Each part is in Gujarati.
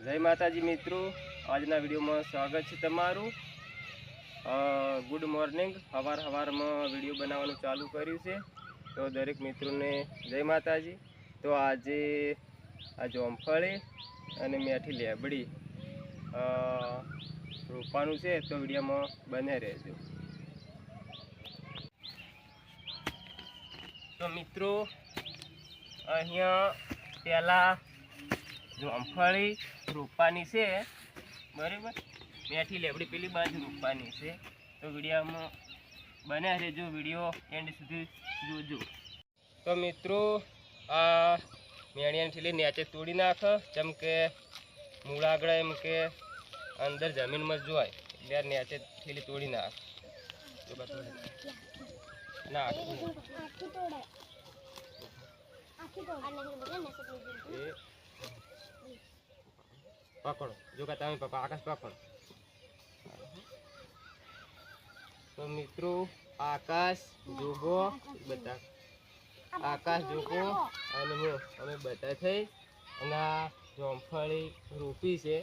જય માતાજી મિત્રો, આજના વિડીયોમાં સ્વાગત છે તમારું। Good morning. સવારમાં વિડીયો બનાવવાનું ચાલુ કર્યું છે, તો દરેક મિત્રોને જય માતાજી। તો આજે આ જોમફળી અને મેઠી લેબડી રોપવાનું છે, તો વિડીયોમાં બને રહેજો। તો મિત્રો અહીંયા પહેલા જોમફળી રોપવાની છે, બરાબર। મેઠી લેબડી પેલી બાજુ રોપવાની છે, તો વિડીયોમાં બને રહેજો, વિડીયો એન્ડ સુધી જોજો। તો મિત્રો આ મેણિયાની ઠેલી નીચે તોડી નાખ, જેમ કે મૂળ આગળ એમ કે અંદર જમીનમાં જોવાય, એટલે નીચે ઠેલી તોડી નાખ। નાખ પકડો, જો કે તમે પકડો, આકાશ પકડો। તો મિત્રો આકાશ જોગો બધા, આકાશ જોગો અને હું અમે બધા થઈ અને આ જોમફળી રોપી છે।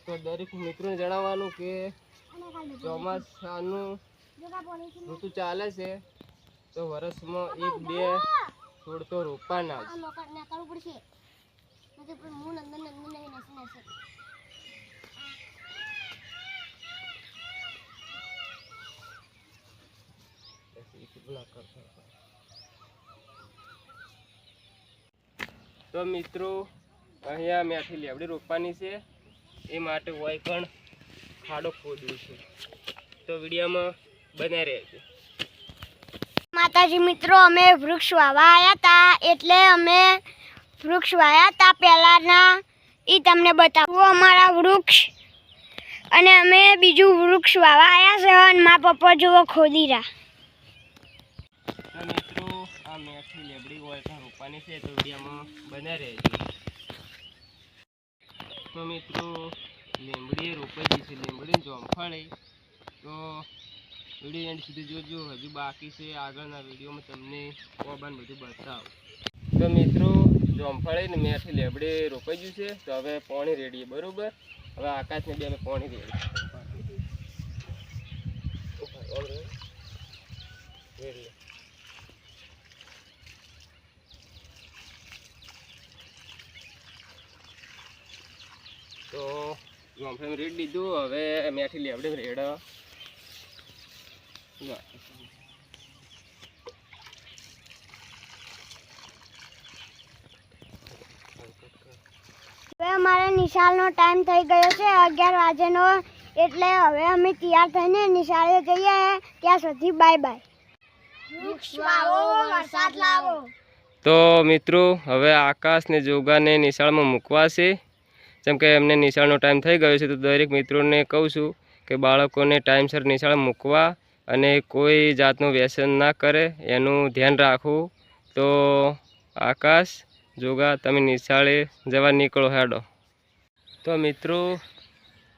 તો દરેક મિત્રોને જણાવવાનું કે ચોમાસાનું ઋતુ ચાલે છે, તો વર્ષમાં 1-2 છોડ તો રોપવાના જ। તો મિત્રો અહીંયા મેઠી લેબડી રોપવાની છે, એ માટે હોય પણ ખાડો ખોદ્યો છે, તો વિડીયોમાં બને રહેજો। માતાજી મિત્રો, અમે વૃક્ષ વાવા આવ્યા હતા, એટલે અમે વૃક્ષ વાવ્યા હતા પહેલાના એ તમને બતાવું અમારા વૃક્ષ, અને અમે બીજું વૃક્ષ વાવા આવ્યા છે, અને મારા પપ્પા જુઓ ખોદી રહ્યા। તો મિત્રો આ મેઠી લેબડી હોય પણ રોપવાની છે, તો વિડીયોમાં બને રહેજો। તો મિત્રો લીંબડી રોપાઈ છે, લીંબડી જોમફળી, તો વિડીયો એન્ડ સુધી જોજો, હજુ બાકી છે, આગળના વિડીયોમાં તમને ઓબાન બધું બતાવો। તો મિત્રો જોમફળી ને મેઠી લેબડી રોપાઈ ગયું છે, તો હવે પાણી રેડીએ, બરોબર। હવે આકાશને બે અમે પાણી રેડી તો જોમફળી રેડી દીધું, હવે મેઠી લેબડી રેડ। હવે અમારે નિશાળનો ટાઈમ થઈ ગયો છે, 11 વાગ્યાનો, એટલે હવે અમે તૈયાર થઈને નિશાળે જઈએ। ત્યાં સુધી બાય બાય। વૃક્ષ વાવો, વરસાદ લાવો। તો મિત્રો હવે આકાશ ને જોગાને નિશાળમાં મૂકવા છે, જેમ કે એમને નિશાળનો ટાઈમ થઈ ગયો છે, તો દરેક મિત્રોને કહું છું કે બાળકોને ટાઈમસર નિશાળ મૂકવા અને કોઈ જાતનું વ્યસન ના કરે, એનું ધ્યાન રાખવું। તો આકાશ જોગા તમે નિશાળે જવા નીકળો, હેડો। તો મિત્રો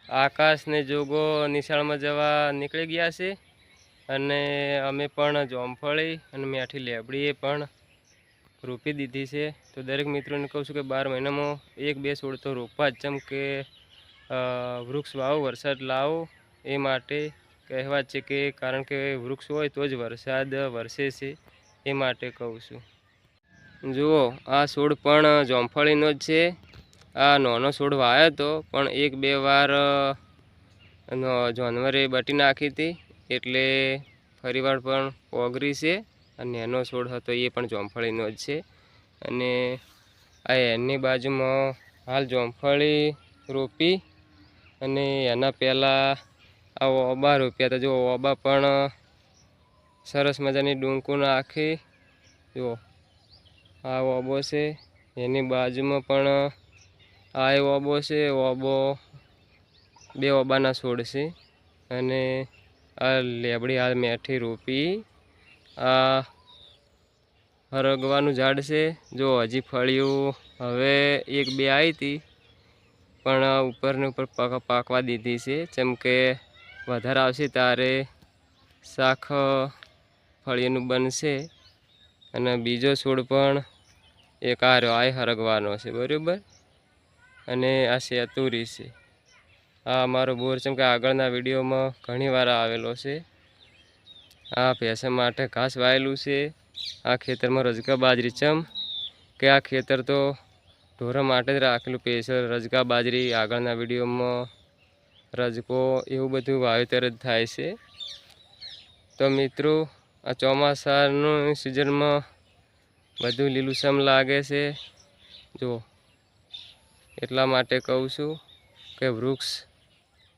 આકાશ ને જોગો નિશાળમાં જવા નીકળી ગયા છે, અને અમે પણ જોમફળી અને મેઠી લેબડીએ પણ રોપી દીધી છે। તો દરેક મિત્રોને કહું છું કે 12 મહિનામાં 1-2 છોડ તો રોપવા જ, જેમ કે વૃક્ષ વાવો વરસાદ લાવો, એ માટે કહેવત છે કે કારણ કે વૃક્ષ હોય તો જ વરસાદ વરસે છે, એ માટે કહું છું। જુઓ આ છોડ પણ જોમફળીનો જ છે, આ નાનો છોડ વાયો હતો, પણ 1-2 વાર જાનવરે બટી નાખી હતી, એટલે ફરીવાર પણ ઓગરી છે, અને એનો છોડ હતો એ પણ જોમફળીનો જ છે। અને આ એની બાજુમાં હાલ જોમફળી રોપી, અને એના પહેલાં આ ઓબા રોપ્યા હતા। જો ઓબા પણ સરસ મજાની ડૂંકું નાખી, જુઓ આ ઓબો છે, એની બાજુમાં પણ આ ઓબો છે, ઓબો 2 ઓબાના છોડ છે, અને આ લેબડી હાલ મેઠી રોપી। આ હરગવાનું ઝાડ છે, જો હજી ફળિયું હવે 1-2 આવી હતી, પણ ઉપરને ઉપર પાકવા દીધી છે, જેમ કે વધારે આવશે ત્યારે શાક ફળિયાનું બનશે। અને બીજો છોડ પણ એક આ રહ્યો, આ હરગવાનો છે, બરાબર। અને આ સેતુરી છે. આ અમારો બોર છે કે આગળના વિડીયોમાં ઘણી વાર આવેલો છે. આ ભેંસો માટે ઘાસ વાયેલું છે. આ ખેતરમાં રજકા બાજરી ચમ કે આ ખેતર તો ઢોરો માટે જ રાખેલું સ્પેશિયલ રજકા બાજરી. આગળના વિડીયોમાં રજકો એવું બધું વાવેતર જ થાય છે. તો મિત્રો આ ચોમાસાનું સિઝનમાં બધું લીલુંછમ લાગે છે. જો એટલા માટે કહું છું કે વૃક્ષ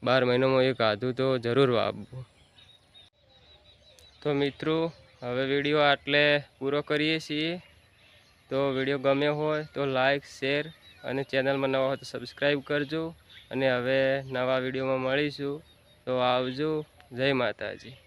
12 મહિનામાં એક આધું તો જરૂર વાવવું. તો મિત્રો હવે વિડીયો આટલે પૂરો કરીએ છીએ. તો વિડીયો ગમ્યો હોય તો લાઈક, શેર અને ચેનલમાં નવા હોય તો સબસ્ક્રાઈબ કરજો. અને હવે નવા વિડીયોમાં મળીશું. તો આવજો. જય માતાજી.